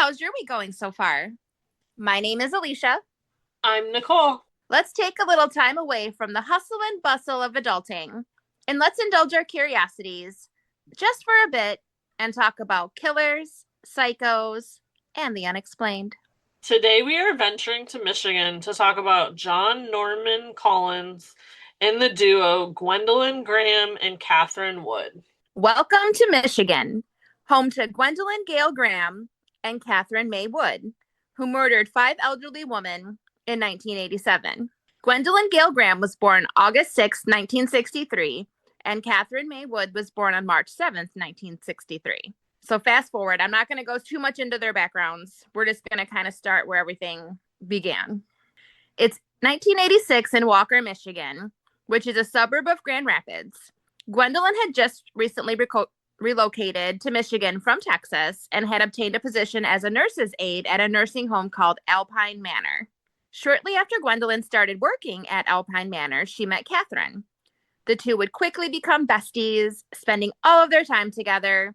How's your week going so far? My name is Alicia. I'm Nicole. Let's take a little time away from the hustle and bustle of adulting and let's indulge our curiosities just for a bit and talk about killers, psychos, and the unexplained. Today we are venturing to Michigan to talk about John Norman Collins and the duo Gwendolyn Graham and Catherine Wood. Welcome to Michigan, home to Gwendolyn Gale Graham and Catherine May Wood, who murdered five elderly women in 1987. Gwendolyn Gale Graham was born August 6, 1963, and Catherine May Wood was born on March 7th, 1963. So fast forward, I'm not going to go too much into their backgrounds. We're just going to kind of start where everything began. It's 1986 in Walker, Michigan, which is a suburb of Grand Rapids. Gwendolyn had just recently relocated to Michigan from Texas and had obtained a position as a nurse's aide at a nursing home called Alpine Manor. Shortly after Gwendolyn started working at Alpine Manor, she met Catherine. The two would quickly become besties, spending all of their time together,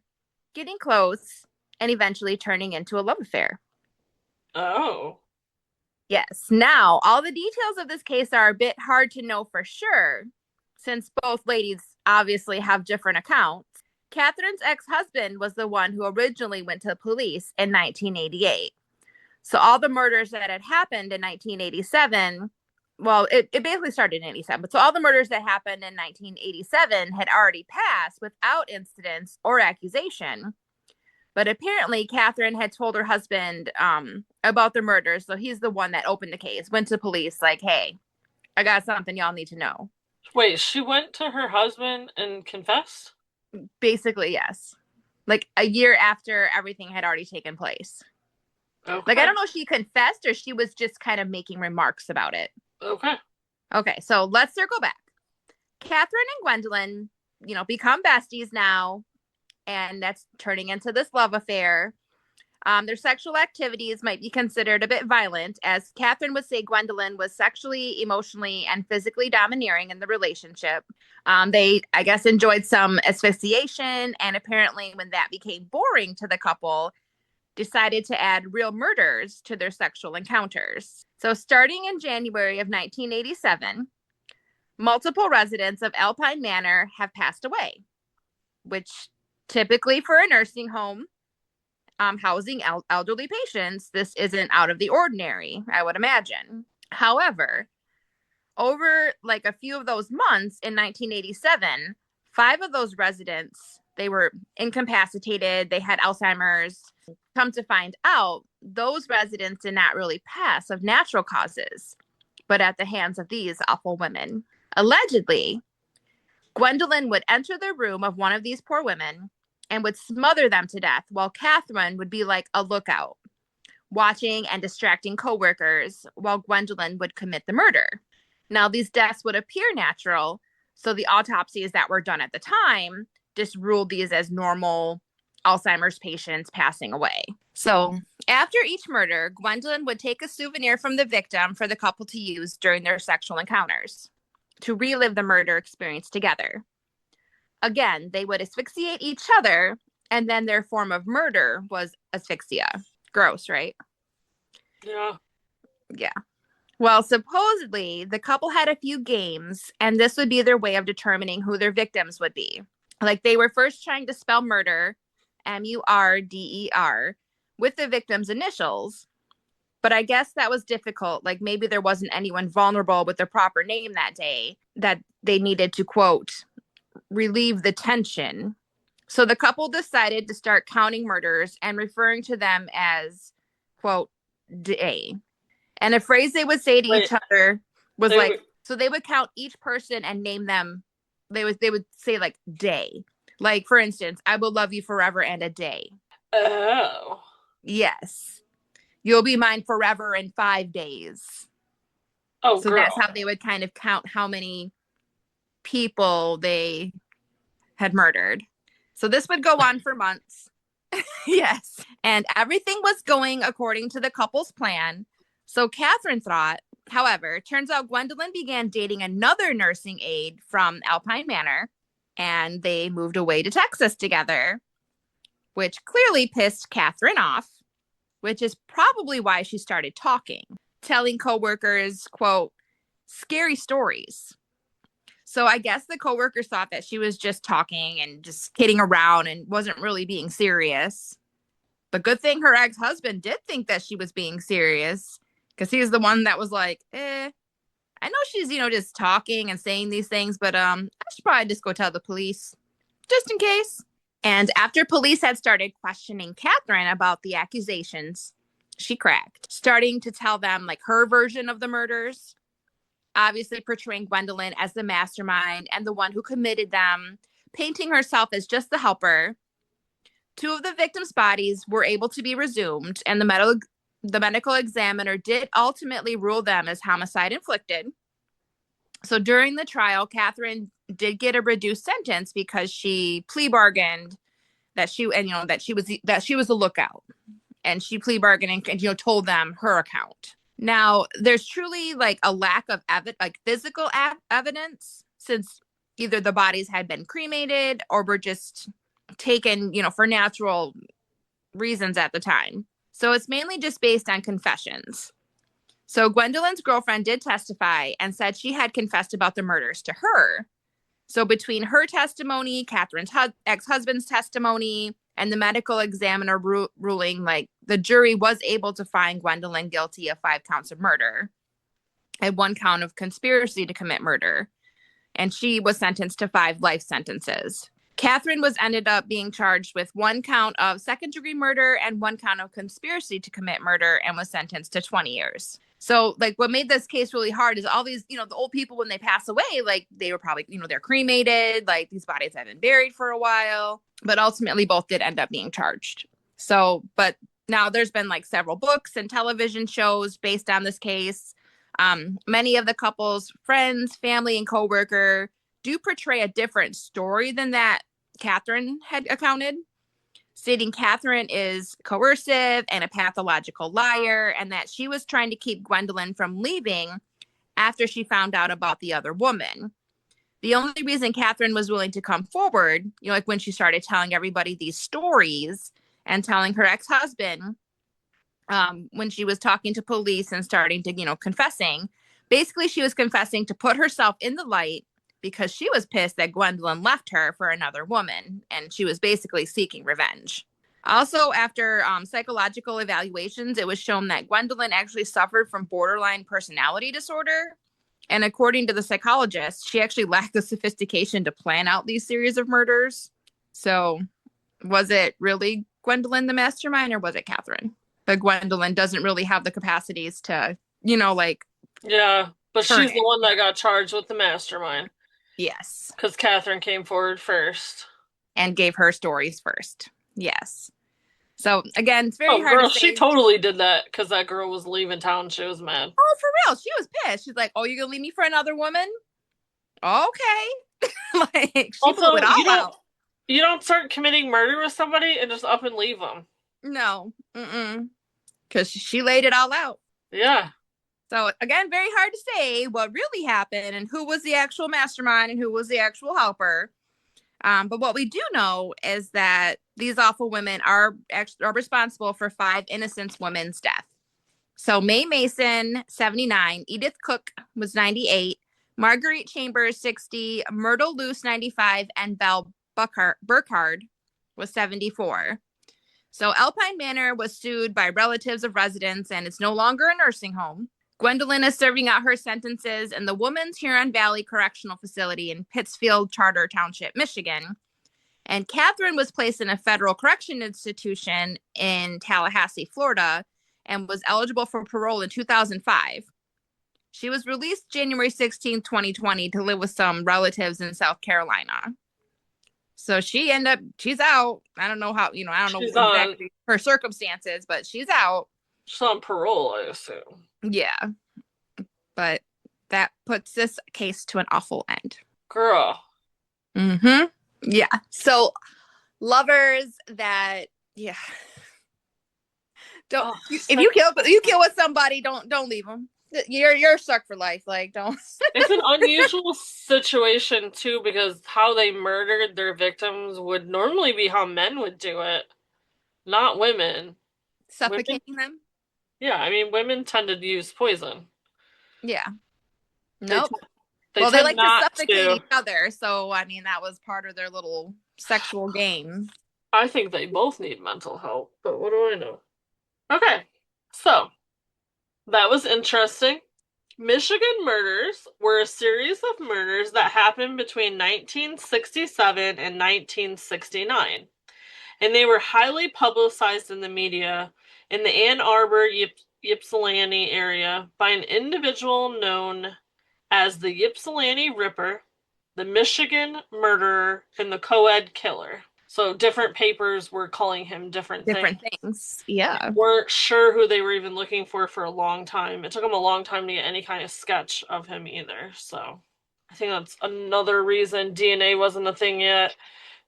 getting close, and eventually turning into a love affair. Oh. Yes. Now, all the details of this case are a bit hard to know for sure, since both ladies obviously have different accounts. Catherine's ex-husband was the one who originally went to the police in 1988. So all the murders that had happened in 1987, well, it basically started in 87, but so all the murders that happened in 1987 had already passed without incidents or accusation. But apparently, Catherine had told her husband about the murders, so he's the one that opened the case, went to police like, hey, I got something y'all need to know. Wait, she went to her husband and confessed? Basically, yes. Like a year after everything had already taken place. Like, I Okay. don't know if she confessed or she was just kind of making remarks about it. Okay. Okay, so let's circle back. Catherine and Gwendolyn, become besties now, and that's turning into this love affair. Their sexual activities might be considered a bit violent, as Catherine would say Gwendolyn was sexually, emotionally, and physically domineering in the relationship. They, I guess, enjoyed some asphyxiation, and apparently, when that became boring to the couple, decided to add real murders to their sexual encounters. So, starting in January of 1987, multiple residents of Alpine Manor have passed away, which typically for a nursing home housing elderly patients, this isn't out of the ordinary, I would imagine. However, over like a few of those months in 1987, five of those residents, they were incapacitated, they had Alzheimer's. Come to find out, those residents did not really pass of natural causes, but at the hands of these awful women. Allegedly, Gwendolyn would enter the room of one of these poor women and would smother them to death, while Catherine would be like a lookout, watching and distracting coworkers, while Gwendolyn would commit the murder. Now, these deaths would appear natural, so the autopsies that were done at the time just ruled these as normal Alzheimer's patients passing away. So, after each murder, Gwendolyn would take a souvenir from the victim for the couple to use during their sexual encounters to relive the murder experience together. Again, they would asphyxiate each other, and then their form of murder was asphyxia. Gross, right? Yeah. Yeah. Well, supposedly, the couple had a few games, and this would be their way of determining who their victims would be. Like, they were first trying to spell murder, Murder, with the victim's initials, but I guess that was difficult. Like, maybe there wasn't anyone vulnerable with the proper name that day that they needed to, quote, relieve the tension. So the couple decided to start counting murders and referring to them as, quote, day. And a phrase they would say to Wait, each other was they like, were. so they would count each person and name them. They would say like day. Like, for instance, I will love you forever and a day. Oh. Yes. You'll be mine forever in 5 days. Oh, So that's girl. how they would kind of count how many people they had murdered. So this would go on for months. Yes. And everything was going according to the couple's plan. So Catherine thought, however, it turns out Gwendolyn began dating another nursing aide from Alpine Manor, and they moved away to Texas together, which clearly pissed Catherine off. which is probably why she started talking, telling coworkers, quote, scary stories. So I guess the coworkers thought that she was just talking and just kidding around and wasn't really being serious. But good thing her ex-husband did think that she was being serious, because he was the one that was like, I know she's, just talking and saying these things, but I should probably just go tell the police just in case. And after police had started questioning Catherine about the accusations, she cracked, starting to tell them like her version of the murders, obviously portraying Gwendolyn as the mastermind and the one who committed them, painting herself as just the helper. Two of the victims' bodies were able to be resumed, and the medical examiner did ultimately rule them as homicide inflicted. So during the trial, Catherine did get a reduced sentence because she plea bargained that she was the lookout, and she plea bargained and told them her account. Now, there's truly like a lack of physical evidence, since either the bodies had been cremated or were just taken, for natural reasons at the time. So it's mainly just based on confessions. So Gwendolyn's girlfriend did testify and said she had confessed about the murders to her. So between her testimony, Catherine's ex-husband's testimony, and the medical examiner ruling, like, the jury was able to find Gwendolyn guilty of 5 counts of murder and 1 count of conspiracy to commit murder. And she was sentenced to 5 life sentences. Catherine ended up being charged with 1 count of second-degree murder and 1 count of conspiracy to commit murder, and was sentenced to 20 years. So, like, what made this case really hard is all these, the old people, when they pass away, like, they were probably, they're cremated, like, these bodies have been buried for a while, but ultimately both did end up being charged. So, but now there's been, like, several books and television shows based on this case. Many of the couple's friends, family, and coworker do portray a different story than that Catherine had accounted, stating Catherine is coercive and a pathological liar, and that she was trying to keep Gwendolyn from leaving after she found out about the other woman. The only reason Catherine was willing to come forward, like when she started telling everybody these stories and telling her ex-husband, when she was talking to police and starting to, confessing, basically she was confessing to put herself in the light because she was pissed that Gwendolyn left her for another woman, and she was basically seeking revenge. Also, after psychological evaluations, it was shown that Gwendolyn actually suffered from borderline personality disorder. And according to the psychologist, she actually lacked the sophistication to plan out these series of murders. So was it really Gwendolyn the mastermind, or was it Catherine? But Gwendolyn doesn't really have the capacities to, Yeah, but she's the one that got charged with the mastermind. Yes. Because Catherine came forward first. And gave her stories first. Yes. So, again, it's very hard to say. She totally did that because that girl was leaving town. She was mad. Oh, for real. She was pissed. She's like, oh, you're going to leave me for another woman? Okay. Like, she blew it all out. You don't start committing murder with somebody and just up and leave them. No. Because she laid it all out. Yeah. So, again, very hard to say what really happened and who was the actual mastermind and who was the actual helper. But what we do know is that these awful women are responsible for 5 innocent women's death. So Mae Mason, 79, Edith Cook was 98, Marguerite Chambers, 60, Myrtle Luce, 95, and Belle Burkhard was 74. So Alpine Manor was sued by relatives of residents, and it's no longer a nursing home. Gwendolyn is serving out her sentences in the Women's Huron Valley Correctional Facility in Pittsfield Charter Township, Michigan. And Catherine was placed in a federal correction institution in Tallahassee, Florida, and was eligible for parole in 2005. She was released January 16, 2020, to live with some relatives in South Carolina. So she's out. I don't know how, I don't know exactly her circumstances, but she's out. She's on parole, I assume. Yeah. But that puts this case to an awful end. Girl. Mm-hmm. Yeah. So lovers that, yeah. Don't, if you kill with somebody, don't leave them. You're stuck for life. Like, don't. It's an unusual situation too, because how they murdered their victims would normally be how men would do it, not women. Suffocating them? Yeah, I mean, women tend to use poison. Yeah. They Nope. t- they Well, they tend like to not suffocate to. each other, so I mean that was part of their little sexual game. I think they both need mental help, but what do I know? Okay, so that was interesting. Michigan murders were a series of murders that happened between 1967 and 1969, and they were highly publicized in the media in the Ann Arbor, Ypsilanti area by an individual known as the Ypsilanti Ripper, the Michigan Murderer, and the Co-ed Killer. So different papers were calling him different things. Different things. Yeah. Weren't sure who they were even looking for a long time. It took them a long time to get any kind of sketch of him either. So I think that's another reason DNA wasn't a thing yet.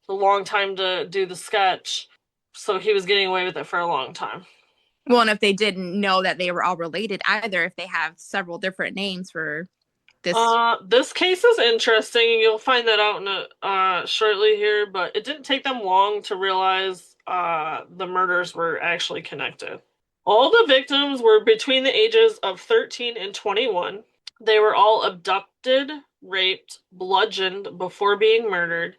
A long time to do the sketch. So he was getting away with it for a long time. Well, and if they didn't know that they were all related either, if they have several different names for this. This case is interesting. You'll find that out in shortly here, but it didn't take them long to realize the murders were actually connected. All the victims were between the ages of 13 and 21. They were all abducted, raped, bludgeoned before being murdered,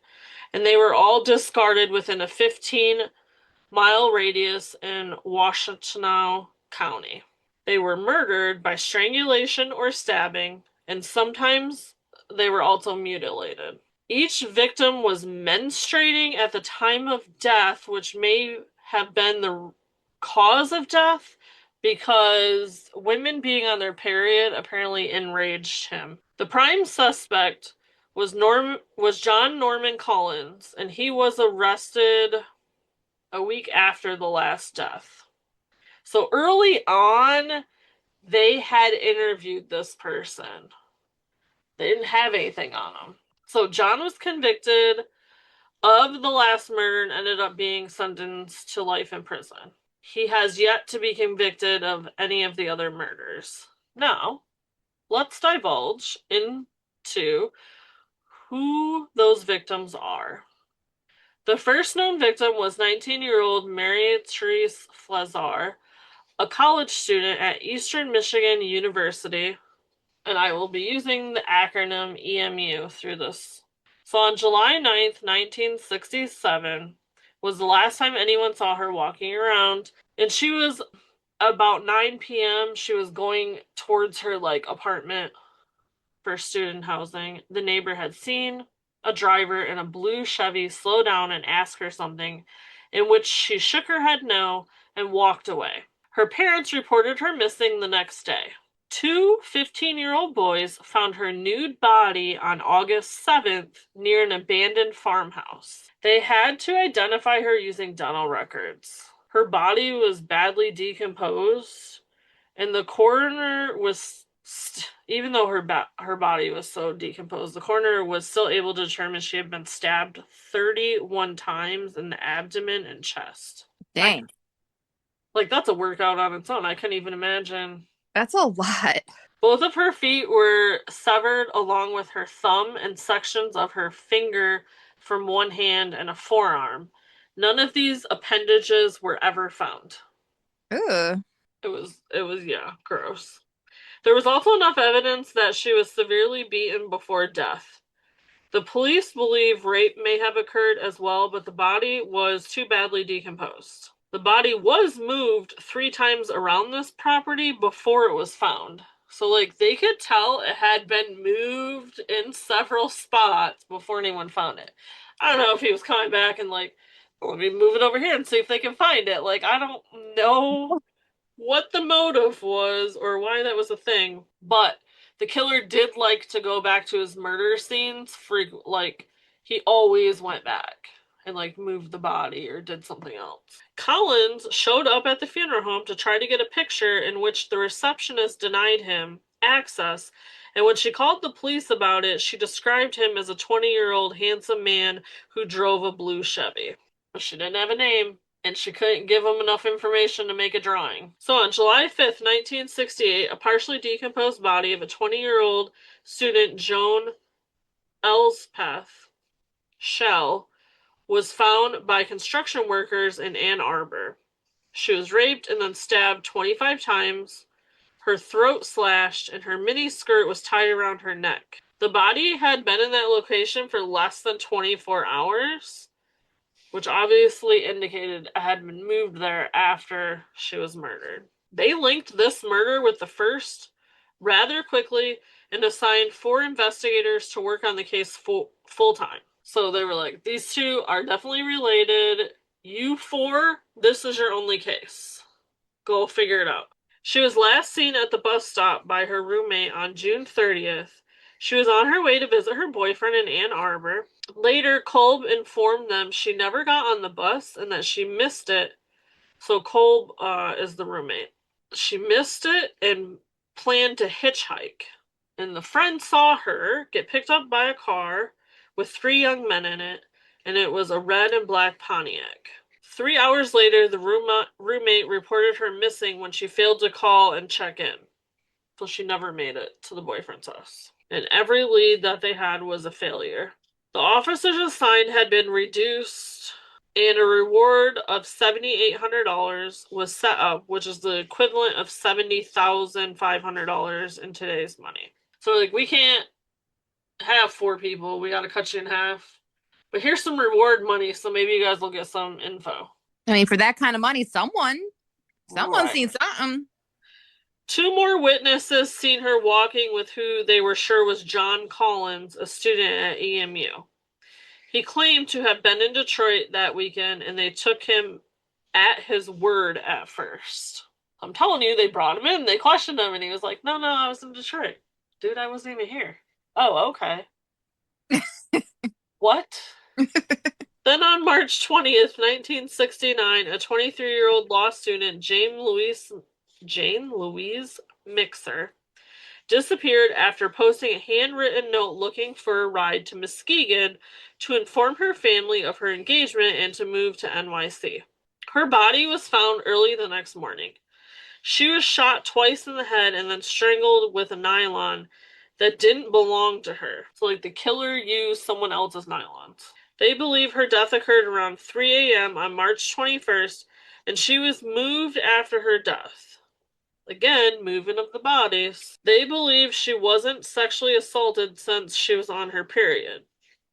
and they were all discarded within a 15-mile radius in Washtenaw County. They were murdered by strangulation or stabbing, and sometimes they were also mutilated. Each victim was menstruating at the time of death, which may have been the cause of death because women being on their period apparently enraged him. The prime suspect was John Norman Collins, and he was arrested a week after the last death. So early on, they had interviewed this person. They didn't have anything on him. So John was convicted of the last murder and ended up being sentenced to life in prison. He has yet to be convicted of any of the other murders. Now, let's divulge into who those victims are. The first known victim was 19-year-old Mary Therese Flazar, a college student at Eastern Michigan University, and I will be using the acronym EMU through this. So on July 9th, 1967, was the last time anyone saw her walking around, and she was about 9 p.m. She was going towards her apartment for student housing. The neighbor had seen a driver in a blue Chevy slow down and ask her something, in which she shook her head no and walked away. Her parents reported her missing the next day. Two 15-year-old boys found her nude body on August 7th near an abandoned farmhouse. They had to identify her using dental records. Her body was badly decomposed, and the coroner was, even though her body was so decomposed, the coroner was still able to determine she had been stabbed 31 times in the abdomen and chest. Dang. That's a workout on its own. I couldn't even imagine. That's a lot. Both of her feet were severed along with her thumb and sections of her finger from one hand and a forearm. None of these appendages were ever found. Ooh. It was yeah, gross. There was also enough evidence that she was severely beaten before death. The police believe rape may have occurred as well, but the body was too badly decomposed. The body was moved 3 times around this property before it was found. So, they could tell it had been moved in several spots before anyone found it. I don't know if he was coming back and, let me move it over here and see if they can find it. I don't know what the motive was or why that was a thing, but the killer did like to go back to his murder scenes he always went back and moved the body or did something else. Collins showed up at the funeral home to try to get a picture, in which the receptionist denied him access, and when she called the police about it, she described him as a 20-year-old handsome man who drove a blue Chevy. She didn't have a name, and she couldn't give him enough information to make a drawing. So on July 5th, 1968, a partially decomposed body of a 20-year-old student, Joan Elspeth Schell, was found by construction workers in Ann Arbor. She was raped and then stabbed 25 times, her throat slashed, and her mini skirt was tied around her neck. The body had been in that location for less than 24 hours, which obviously indicated it had been moved there after she was murdered. They linked this murder with the first rather quickly and assigned 4 investigators to work on the case full time. So they were like, these two are definitely related. You 4, this is your only case. Go figure it out. She was last seen at the bus stop by her roommate on June 30th. She was on her way to visit her boyfriend in Ann Arbor. Later, Kolb informed them she never got on the bus and that she missed it. So Kolb is the roommate. She missed it and planned to hitchhike. And the friend saw her get picked up by a car with 3 young men in it, and it was a red and black Pontiac. 3 hours later, the roommate reported her missing when she failed to call and check in. So she never made it to the boyfriend's house. And every lead that they had was a failure. The officers assigned had been reduced, and a reward of $7,800 was set up, which is the equivalent of $70,500 in today's money. So, like, we can't have 4 people. We got to cut you in half. But here's some reward money, so maybe you guys will get some info. I mean, for that kind of money, someone's seen something. 2 more witnesses seen her walking with who they were sure was John Collins, a student at EMU. He claimed to have been in Detroit that weekend, and they took him at his word at first. I'm telling you, they brought him in, they questioned him, and he was like, no, I was in Detroit. Dude, I wasn't even here. Oh, okay. What? Then on March 20th, 1969, a 23-year-old law student, Jane Louise Mixer, disappeared after posting a handwritten note looking for a ride to Muskegon to inform her family of her engagement and to move to NYC. Her body was found early the next morning. She was shot twice in the head and then strangled with a nylon that didn't belong to her. So, like, the killer used someone else's nylons. They believe her death occurred around 3 a.m. on March 21st, and she was moved after her death. Again, moving of the bodies. They believe she wasn't sexually assaulted since she was on her period.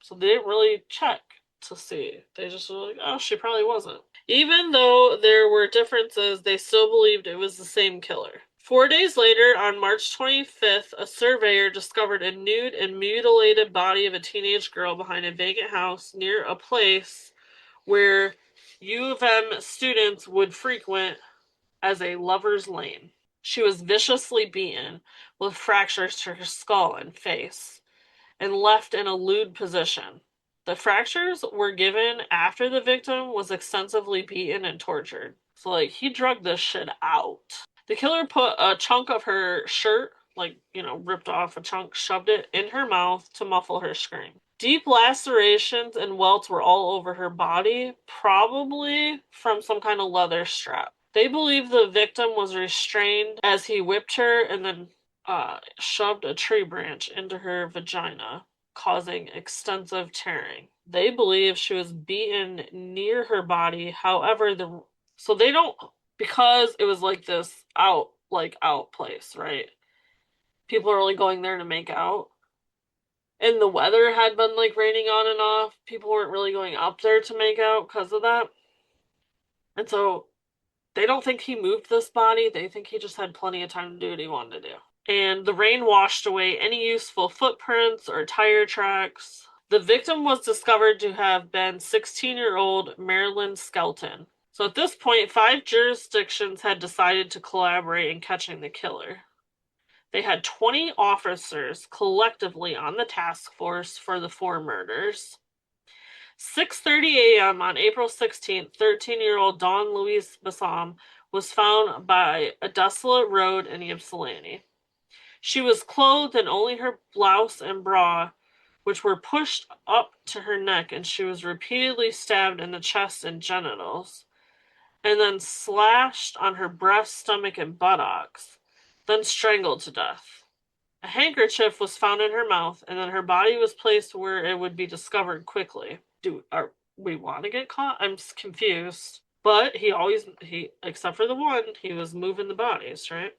So they didn't really check to see. They just were like, oh, she probably wasn't. Even though there were differences, they still believed it was the same killer. 4 days later, on March 25th, a surveyor discovered a nude and mutilated body of a teenage girl behind a vacant house near a place where U of M students would frequent as a lover's lane. She was viciously beaten with fractures to her skull and face and left in a lewd position. The fractures were given after the victim was extensively beaten and tortured. So, like, he drugged this shit out. The killer put a chunk of her shirt, like, ripped off a chunk, shoved it in her mouth to muffle her scream. Deep lacerations and welts were all over her body, probably from some kind of leather strap. They believe the victim was restrained as he whipped her and then shoved a tree branch into her vagina, causing extensive tearing. They believe she was beaten near her body. However, so they don't, because it was like this out place, right? People are only going there to make out. And the weather had been like raining on and off. People weren't really going up there to make out because of that. And so they don't think he moved this body. They think he just had plenty of time to do what he wanted to do. And the rain washed away any useful footprints or tire tracks. The victim was discovered to have been 16-year-old Marilyn Skelton. So at this point, 5 jurisdictions had decided to collaborate in catching the killer. They had 20 officers collectively on the task force for the 4 murders. 6:30 a.m. on April 16th, 13-year-old Dawn Louise Bassam was found by a desolate road in Ypsilanti. She was clothed in only her blouse and bra, which were pushed up to her neck, and she was repeatedly stabbed in the chest and genitals, and then slashed on her breast, stomach, and buttocks, then strangled to death. A handkerchief was found in her mouth, and then her body was placed where it would be discovered quickly. Do we want to get caught? I'm confused. But except for the one, he was moving the bodies, right?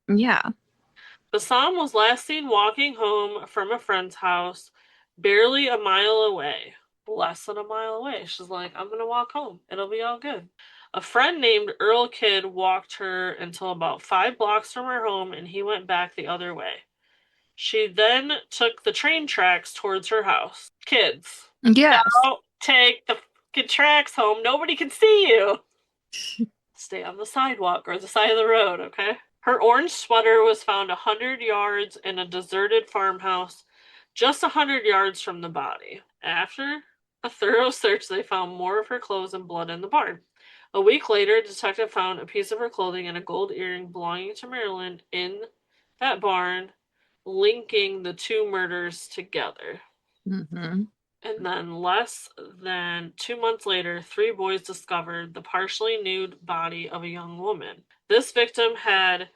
Yeah. Bassam was last seen walking home from a friend's house, barely a mile away. Less than a mile away. She's like, I'm gonna walk home. It'll be all good. A friend named Earl Kidd walked her until about 5 blocks from her home, and he went back the other way. She then took the train tracks towards her house. Kids, Yes. don't take the fucking tracks home. Nobody can see you. Stay on the sidewalk or the side of the road, okay? Her orange sweater was found 100 yards in a deserted farmhouse, just 100 yards from the body. After a thorough search, they found more of her clothes and blood in the barn. A week later, a detective found a piece of her clothing and a gold earring belonging to Marilyn in that barn, linking the two murders together. Mm-hmm. And then, less than 2 months later, 3 boys discovered the partially nude body of a young woman. This victim had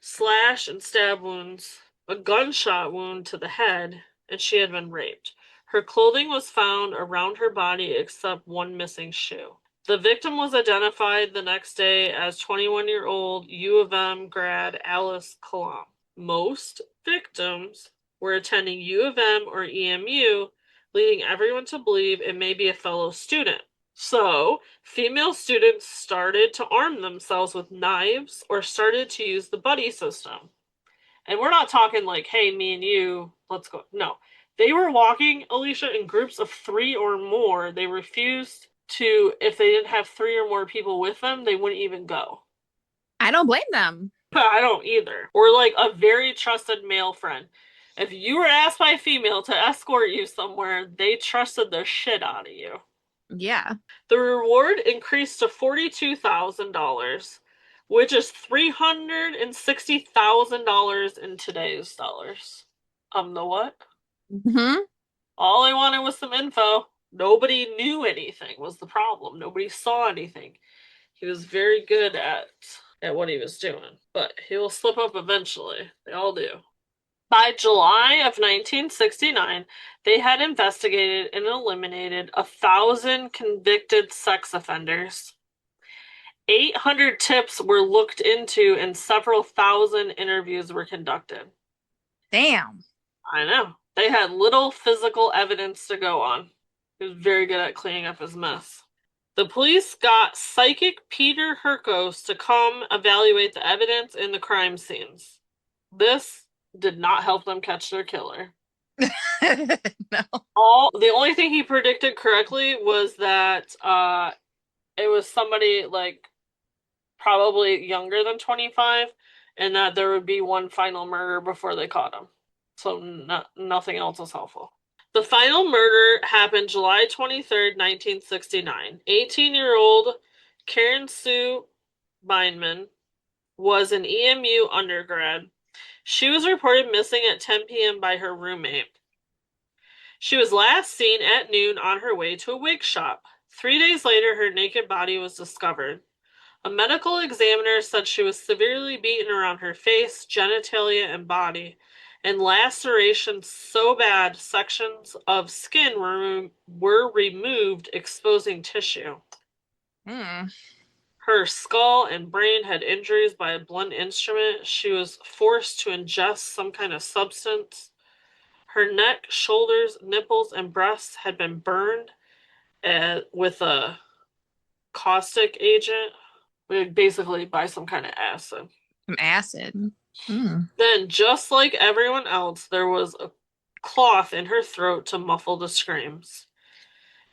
slash and stab wounds, a gunshot wound to the head, and she had been raped. Her clothing was found around her body except one missing shoe. The victim was identified the next day as 21-year-old U of M grad Alice Kalam. Most victims were attending U of M or EMU, leading everyone to believe it may be a fellow student. So, female students started to arm themselves with knives or started to use the buddy system. And we're not talking like, hey, me and you, let's go. No. They were walking, Alicia, in groups of 3 or more. They refused to, if they didn't have 3 or more people with them, they wouldn't even go. I don't blame them. I don't either. Or like a very trusted male friend. If you were asked by a female to escort you somewhere, they trusted the shit out of you. Yeah. The reward increased to $42,000, which is $360,000 in today's dollars. The what? Mm-hmm. All I wanted was some info. Nobody knew anything was the problem. Nobody saw anything. He was very good at what he was doing, but he will slip up eventually. They all do. By July of 1969, they had investigated and eliminated 1,000 convicted sex offenders. 800 tips were looked into, and several thousand interviews were conducted. Damn. I know. They had little physical evidence to go on. He was very good at cleaning up his mess. The police got psychic Peter Herkos to come evaluate the evidence in the crime scenes. This did not help them catch their killer. No. The only thing he predicted correctly was that it was somebody like probably younger than 25, and that there would be one final murder before they caught him. So nothing else was helpful. The final murder happened July 23rd, 1969. 18-year-old Karen Sue Bindman was an EMU undergrad. She was reported missing at 10 p.m. by her roommate. She was last seen at noon on her way to a wig shop. 3 days later, her naked body was discovered. A medical examiner said she was severely beaten around her face, genitalia, and body, and lacerations so bad sections of skin were removed, exposing tissue. Mm. Her skull and brain had injuries by a blunt instrument. She was forced to ingest some kind of substance. Her neck, shoulders, nipples, and breasts had been burned with a caustic agent. Basically by some kind of acid. Some acid. Mm. Then, just like everyone else, there was a cloth in her throat to muffle the screams.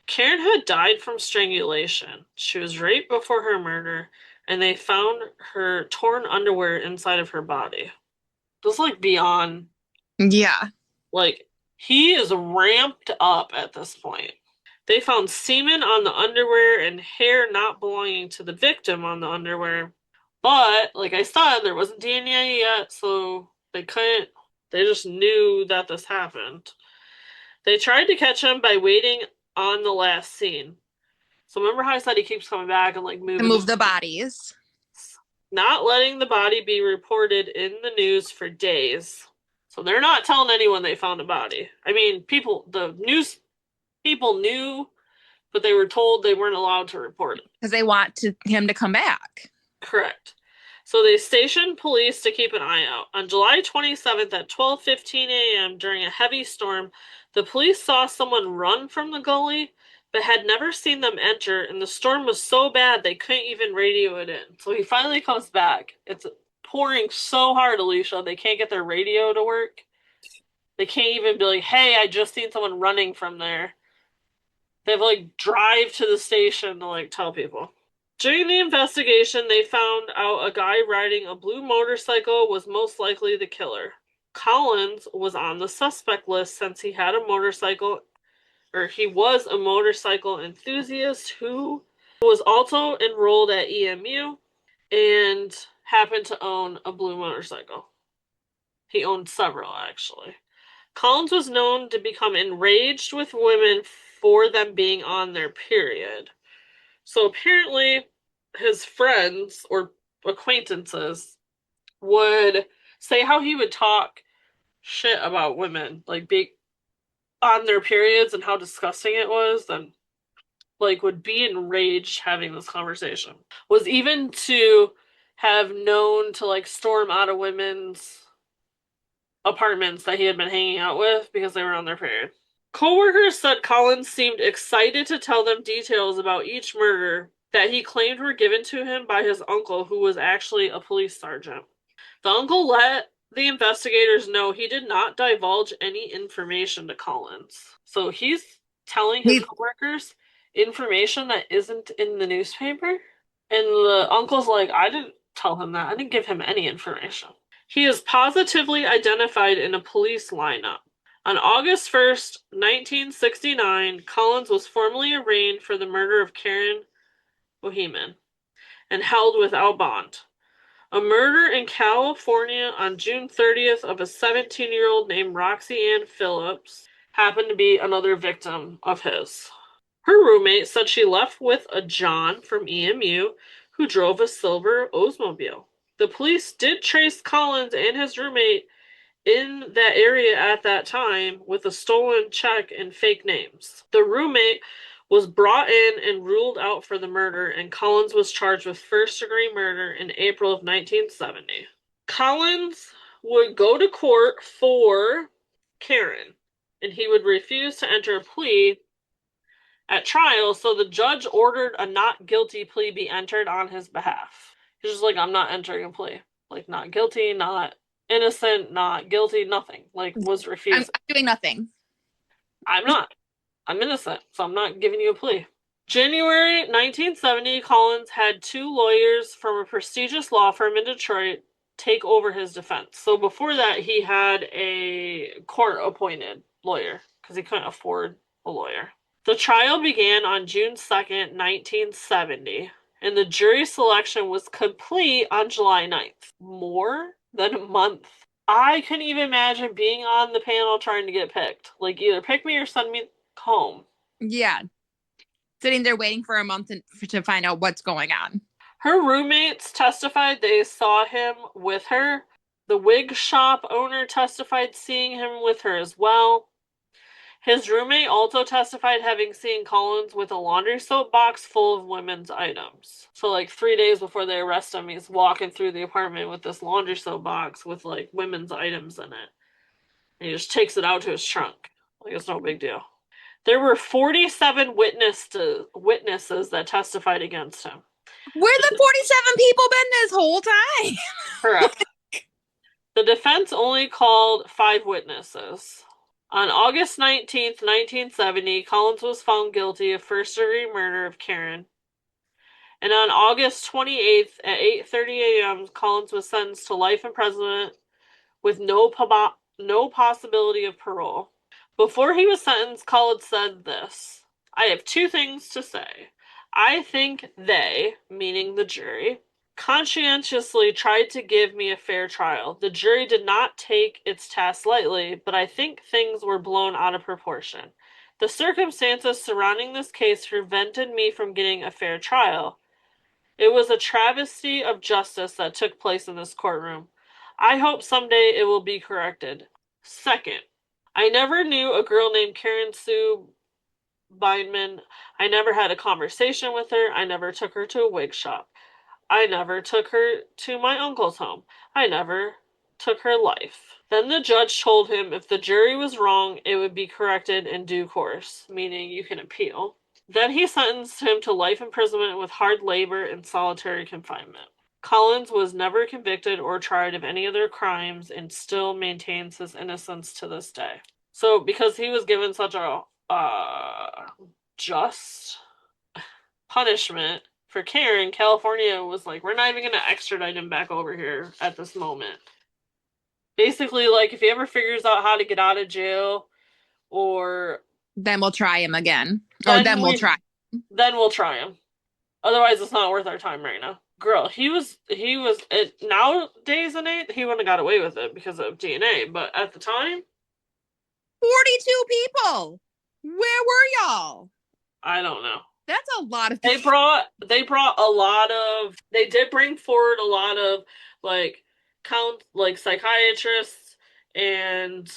Karen had died from strangulation. She was raped before her murder, and they found her torn underwear inside of her body. Just like beyond, Yeah. like, he is ramped up at this point. They found semen on the underwear and hair not belonging to the victim on the underwear. But, like I said, there wasn't DNA yet, so they just knew that this happened. They tried to catch him by waiting on the last scene. So remember how I said he keeps coming back and like To moving? move the bodies. Not letting the body be reported in the news for days. So they're not telling anyone they found a body. I mean, the news people knew but they were told they weren't allowed to report it. Because they want him to come back. Correct. So they stationed police to keep an eye out. On July 27th at 12:15 a.m. during a heavy storm, the police saw someone run from the gully but had never seen them enter, and the storm was so bad they couldn't even radio it in. So he finally comes back. It's pouring so hard, Alicia, they can't get their radio to work. They can't even be like, hey, I just seen someone running from there. They have to like drive to the station to like tell people. During the investigation, they found out a guy riding a blue motorcycle was most likely the killer. Collins was on the suspect list since he had a motorcycle, or he was a motorcycle enthusiast who was also enrolled at EMU and happened to own a blue motorcycle. He owned several, actually. Collins was known to become enraged with women for them being on their period. So apparently, his friends or acquaintances would say how he would talk shit about women, like being on their periods and how disgusting it was, and like would be enraged having this conversation. Was even to have known to like storm out of women's apartments that he had been hanging out with because they were on their period. Co-workers said Collins seemed excited to tell them details about each murder that he claimed were given to him by his uncle, who was actually a police sergeant. The uncle let the investigators know he did not divulge any information to Collins. So he's telling his co-workers information that isn't in the newspaper. And the uncle's like, I didn't tell him that. I didn't give him any information. He is positively identified in a police lineup. On August 1st, 1969, Collins was formally arraigned for the murder of Karen Boheman and held without bond. A murder in California on June 30th of a 17-year-old named Roxy Ann Phillips happened to be another victim of his. Her roommate said she left with a John from EMU who drove a silver Oldsmobile. The police did trace Collins and his roommate in that area at that time with a stolen check and fake names. The roommate was brought in and ruled out for the murder, and Collins was charged with first-degree murder in April of 1970. Collins would go to court for Karen, and he would refuse to enter a plea at trial, so the judge ordered a not guilty plea be entered on his behalf. He's just like, I'm not entering a plea. Like, not guilty, not innocent, not guilty, nothing. Like, was refused. I'm doing nothing. I'm not. I'm innocent, so I'm not giving you a plea. January 1970, Collins had two lawyers from a prestigious law firm in Detroit take over his defense. So before that, he had a court-appointed lawyer because he couldn't afford a lawyer. The trial began on June 2nd, 1970, and the jury selection was complete on July 9th. More than a month. I couldn't even imagine being on the panel trying to get picked. Like, either pick me or send me home. Yeah. Sitting there waiting for a month to find out what's going on. Her roommates testified they saw him with her. The wig shop owner testified seeing him with her as well. His roommate also testified having seen Collins with a laundry soap box full of women's items. So, like, 3 days before they arrest him, he's walking through the apartment with this laundry soap box with, like, women's items in it. And he just takes it out to his trunk. Like, it's no big deal. There were 47 witnesses that testified against him. Where the 47 people been this whole time? Correct. The defense only called 5 witnesses. On August 19th, 1970, Collins was found guilty of first-degree murder of Karen. And on August 28th at 8:30 a.m., Collins was sentenced to life imprisonment with no possibility of parole. Before he was sentenced, Collins said this: I have 2 things to say. I think they, meaning the jury, conscientiously tried to give me a fair trial. The jury did not take its task lightly, but I think things were blown out of proportion. The circumstances surrounding this case prevented me from getting a fair trial. It was a travesty of justice that took place in this courtroom. I hope someday it will be corrected. Second, I never knew a girl named Karen Sue Bindman. I never had a conversation with her. I never took her to a wig shop. I never took her to my uncle's home. I never took her life. Then the judge told him if the jury was wrong, it would be corrected in due course, meaning you can appeal. Then he sentenced him to life imprisonment with hard labor and solitary confinement. Collins was never convicted or tried of any other crimes and still maintains his innocence to this day. So, because he was given such a just punishment for Karen, California was like, we're not even going to extradite him back over here at this moment. Basically, like, if he ever figures out how to get out of jail, or Then we'll try him again. Or then we'll try. Then we'll try him. Otherwise, it's not worth our time right now. Girl, nowadays in it, he wouldn't have got away with it because of DNA, but at the time, 42 people. Where were y'all? I don't know. That's a lot of They brought a lot of, they did bring forward a lot of like psychiatrists and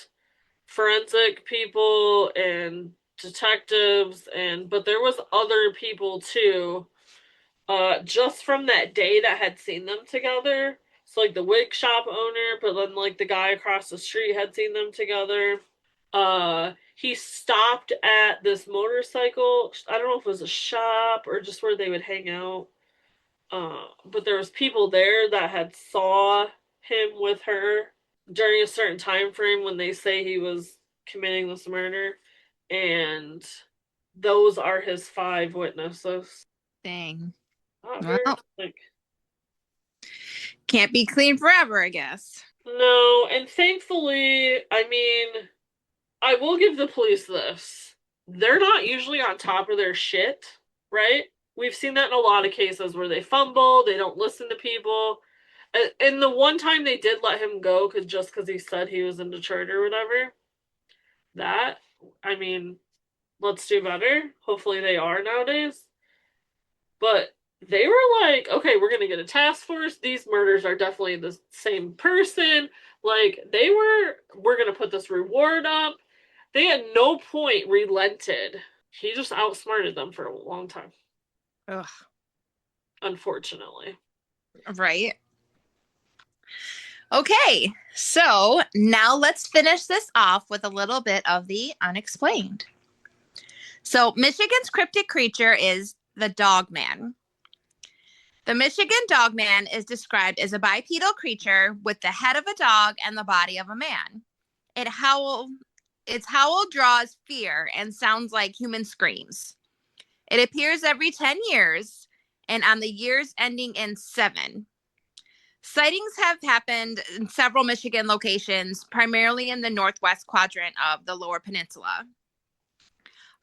forensic people and detectives, but there was other people too, just from that day that had seen them together. So like the wig shop owner, but then like the guy across the street had seen them together. He stopped at this motorcycle. I don't know if it was a shop or just where they would hang out. But there was people there that had saw him with her during a certain time frame when they say he was committing this murder, and those are his 5 witnesses. Dang. Well, can't be clean forever, I guess. No, and thankfully, I mean, I will give the police this. They're not usually on top of their shit, right? We've seen that in a lot of cases where they fumble, they don't listen to people. And the one time they did let him go because he said he was in Detroit or whatever, that, I mean, let's do better. Hopefully they are nowadays. But they were like, okay, we're going to get a task force. These murders are definitely the same person. Like, we're going to put this reward up. They at no point relented. He just outsmarted them for a long time. Ugh. Unfortunately. Right. Okay, so now let's finish this off with a little bit of the unexplained. So Michigan's cryptid creature is the Dogman. The Michigan Dogman is described as a bipedal creature with the head of a dog and the body of a man. Its howl draws fear and sounds like human screams. It appears every 10 years and on the years ending in 7. Sightings have happened in several Michigan locations, primarily in the northwest quadrant of the Lower Peninsula.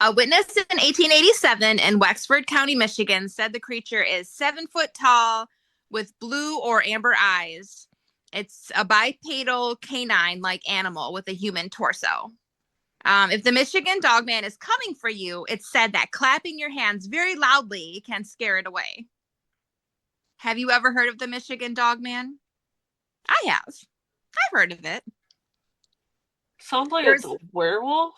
A witness in 1887 in Wexford County, Michigan, said the creature is 7 foot tall with blue or amber eyes. It's a bipedal canine-like animal with a human torso. If the Michigan Dogman is coming for you, it's said that clapping your hands very loudly can scare it away. Have you ever heard of the Michigan Dogman? I have. I've heard of it. Sounds like it's a werewolf.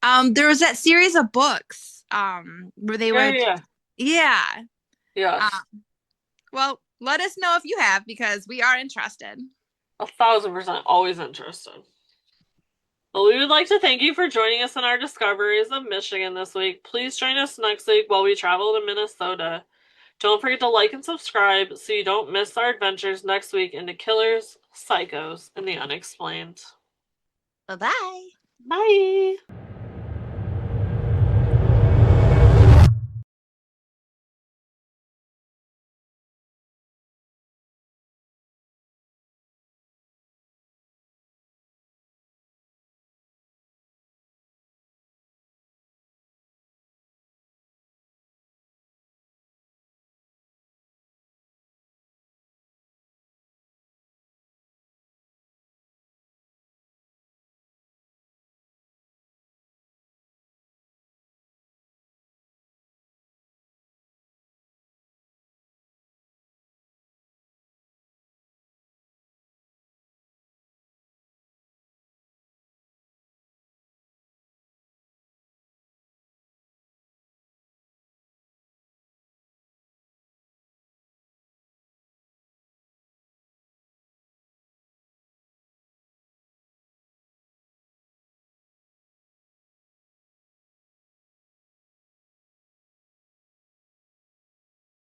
There was that series of books where they would. Yeah. Yes. Well, let us know if you have, because we are interested. 1,000% always interested. Well, we would like to thank you for joining us in our discoveries of Michigan this week. Please join us next week while we travel to Minnesota. Don't forget to like and subscribe so you don't miss our adventures next week into killers, psychos, and the unexplained. Bye-bye. Bye.